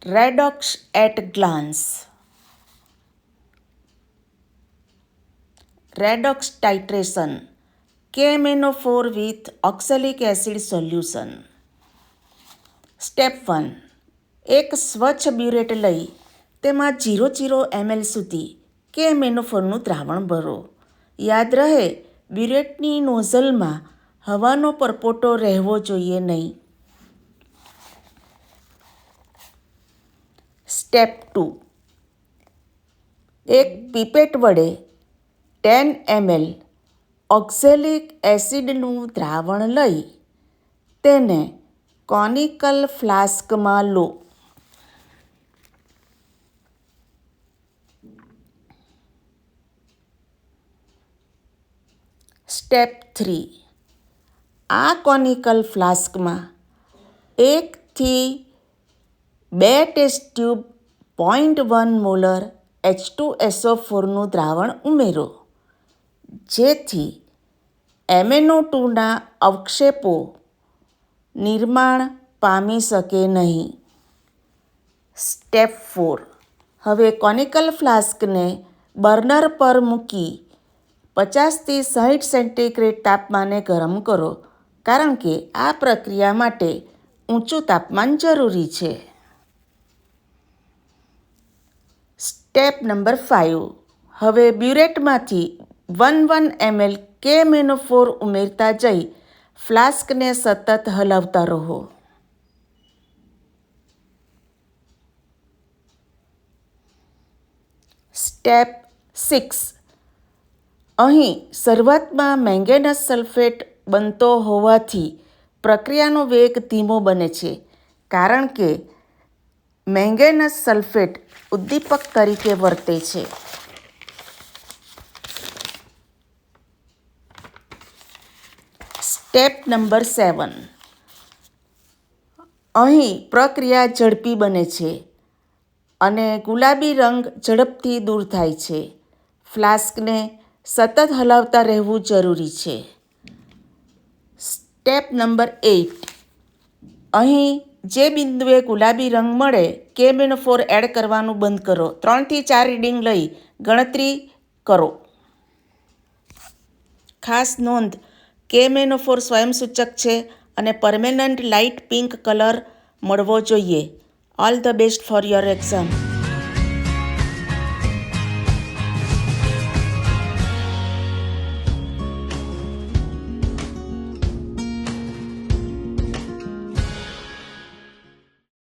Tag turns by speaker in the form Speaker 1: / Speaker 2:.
Speaker 1: Redox at glance. Redox titration. KMNO4 with oxalic acid solution. Step 1. એક સ્વચ્છ burette લઈ તેમાં 0.0 ml સુધી KMNO4નું દ્રાવણ ભરો. યાદ રહે, બ્યુરેટની નોઝલમાં હવાનો પરપોટો રહેવો જોઈએ નહીં. સ્ટેપ 2. એક પીપેટ વડે 10 ml ઓક્ઝેલિક એસિડનું દ્રાવણ લઈ તેને કોનિકલ ફ્લાસ્કમાં લો. સ્ટેપ 3. આ કોનિકલ ફ્લાસ્કમાં 1 થી 2 ટેસ્ટ ટ્યુબ 0.1 મોલર H2SO4નું દ્રાવણ ઉમેરો, જેથી MnO2ના અવક્ષેપો નિર્માણ પામી શકે નહીં. સ્ટેપ 4. હવે કોનિકલ ફ્લાસ્કને બર્નર પર મૂકી 50 થી 60 સેન્ટીગ્રેડ તાપમાને ગરમ કરો, કારણ કે આ પ્રક્રિયા માટે ઊંચું તાપમાન જરૂરી છે. Step number 5. હવે બ્યુરેટમાંથી 1 ml KMNO4 ઉમેરતા જઈ ફ્લાસ્કને સતત હલાવતા રહો. સ્ટેપ 6. અહીં શરૂઆતમાં મેંગેનસ સલ્ફેટ બનતો હોવાથી પ્રક્રિયાનો વેગ ધીમો બને છે, કારણ કે મેંગેનસ સલ્ફેટ ઉદ્દીપક તરીકે વર્તે છે. Step number 7. અહીં પ્રક્રિયા ઝડપી બને છે અને ગુલાબી રંગ ઝડપથી દૂર થાય છે. ફ્લાસ્કને સતત હલાવતા રહેવું જરૂરી છે. Step number 8. અહીં જે બિંદુએ ગુલાબી રંગ મળે KMNO4 એડ કરવાનું બંધ કરો. 3 થી 4 રીડિંગ લઈ ગણતરી કરો. ખાસ નોંધ, KMNO4 સ્વયંસૂચક છે અને પરમેનન્ટ લાઇટ પિંક કલર મળવો જોઈએ. All the best for your exam.